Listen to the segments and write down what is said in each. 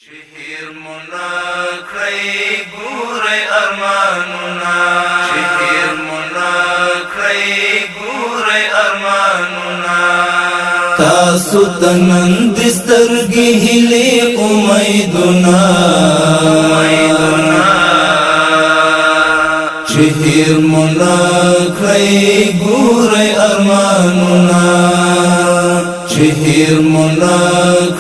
شهیر منا کړی ګورې ارمانونه شهیر منا کړی ګورې ارمانونه تاسو تنن د سترګې هلي امیدونه شهیر منا کړی ګورې ارمانونه شهیر منا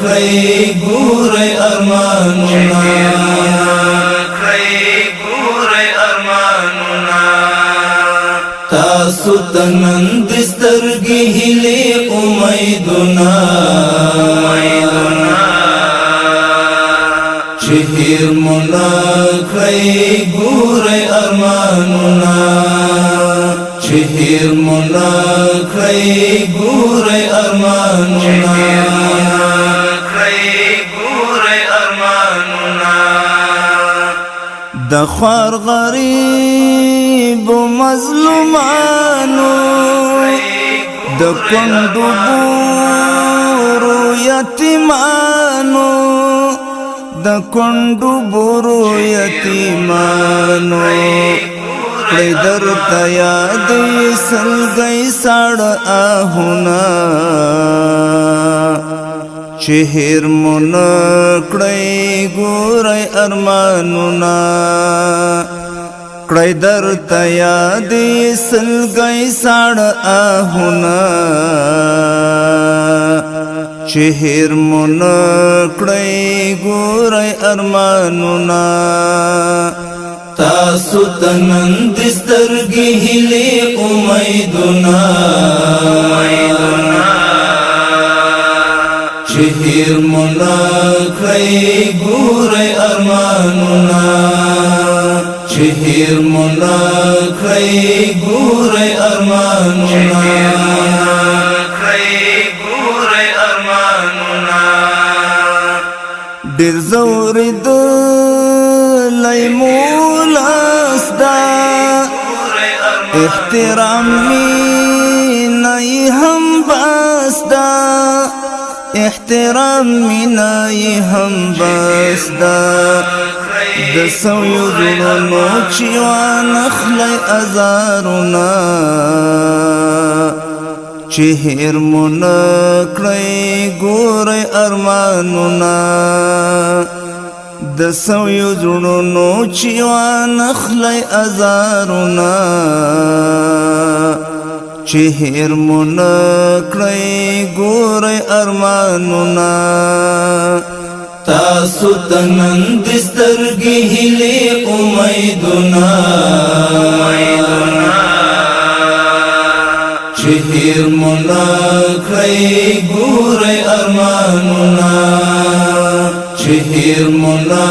کړی ګورې ارمانونه تاسو تنن د سترګې هلي امیدونه شهیر منا کړی ګورې ارمانونه شهیر منا کړی ګورې ارمانونه د خوار غریب و مظلومانو د کندو بورو یتیمانو د کندو بورو یتیمانو کړی درته یاد سلګی ساړه آهونه شهیر منا کړی ګورې ارمانونه کړی درته یاد سلګی ساړه آهونه شهیر منا کړی ګورې ارمانونه تاسو تنن د سترګې هلي امیدونه شهیر منا کړی ګورې ارمانونه شهیر منا کړی ګورې ارمانونه ډېر زورې د لیمولاستا احترام مینای هم باستا احترام مینای هم باستا د سویو زړونو چې وانخلی ازارونه شهیر منا کړی ګورې ارمانونه د سویو زړونو چې وانخلی ازارونه شهیر منا کړی ګورې ارمانونه تاسو تنن د سترګې هلي امیدونه شهیر منا کړی ګورې ارمانونه شهیر منا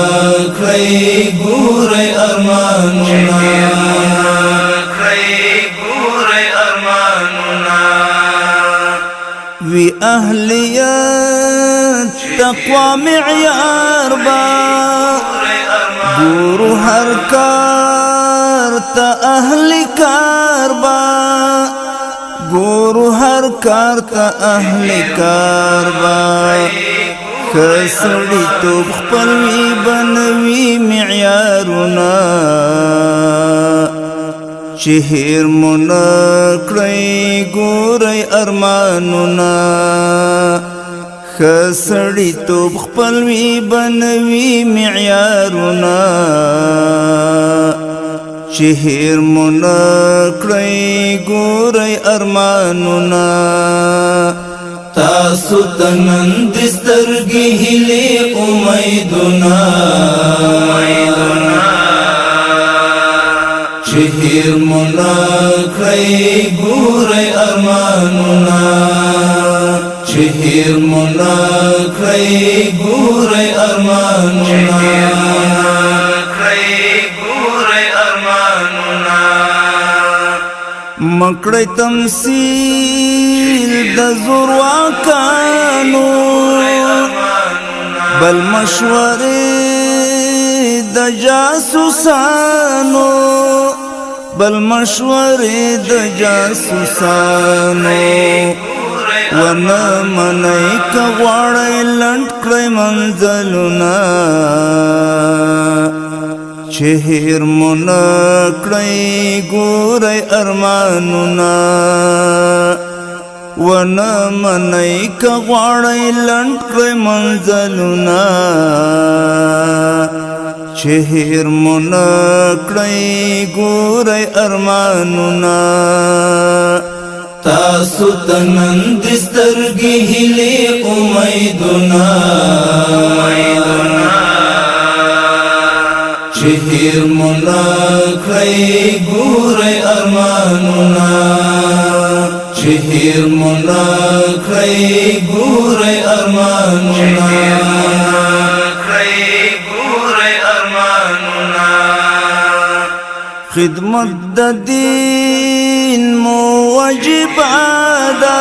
کړی ګورې ارمانونه وی اهلیت تقوا معیار با ګورو هر کار ته اهل کار با ګورو هر کار ته اهل کار با کسړی توب خپل وی بنوي معیارونه شهیر منا کړی ګورې ارمانونه کسړی توب خپل وی بنوي معیارونه شهیر منا کړی ګورې ارمانونه تاسو تنن د سترګې هلي امیدونه شهیر منا کړی ګورې ارمانونه شهیر منا کړی ګورې ارمانونه مکړی تمثیل د زورواکانو بل مشورې د جاسوسانو بل مشورې د جاسوسانو ونه منئ که غواړئ لنډ کړئ منزلونه چې هیر مو نه کړئ ګورئ ارمانونه ونه منئ که غواړئ لنډ کړئ منزلونه چې هیر مو نه کړئ ګورئ ارمانونه تاسو ته نن د سترګې هیلې امیدونه چې هیر مو نه کړئ ګورئ ارمانونه چې هیر مو نه کړئ ګورئ ارمانونه خدمت د دین مو واجب ده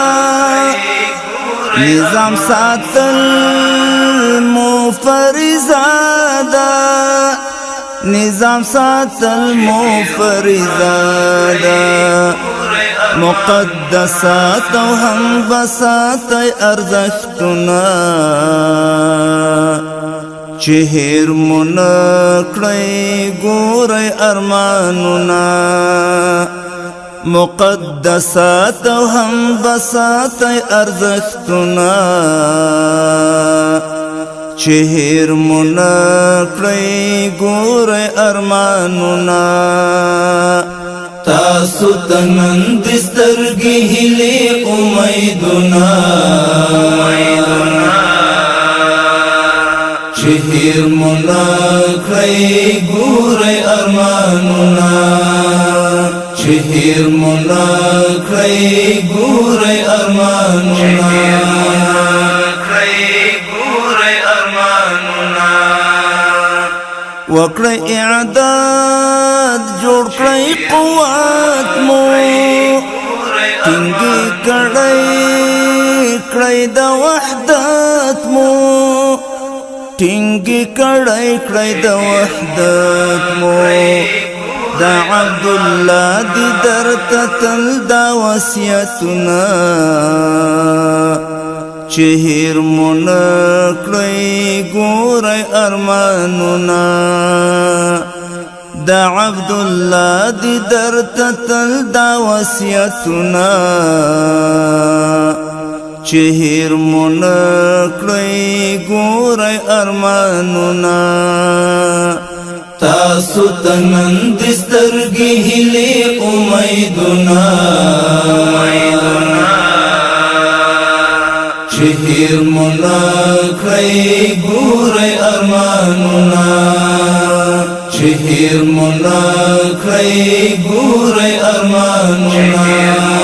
نظام ساتل مو فریضه ده نظام ساتل مو فریضه ده مقدسات او هم بساتي ارزښتونه چې هیر مو نه کړئ ګورئ ارمانونه مقدسات او هم بساتي ارزښتونه چې هیر مو نه کړئ ګورئ ارمانونه تاسو ته نن د سترګې هیلې امیدونه چې هیر مو نه کړئ ګورئ ارمانونه چې هیر مو نه کړئ ګورئ ارمانونه وکړئ اعداد جوړ کړئ قوت مو ټینګې کړئ د وحدت مو ټینګې کړئ د وحدت مو دا عبدالله دی درته تل دا وصیتونه چې هیر مو نه کړئ ګورئ ارمانونه دا عبدالله دی درته تل دا وصیتونه چې هیر مو نه کړئ ګورئ ارمانونه تاسو ته نن د سترګې هیلې امیدونه چې هیر مو نه کړئ ګورئ ارمانونه چې هیر مو نه کړئ ګورئ ارمانونه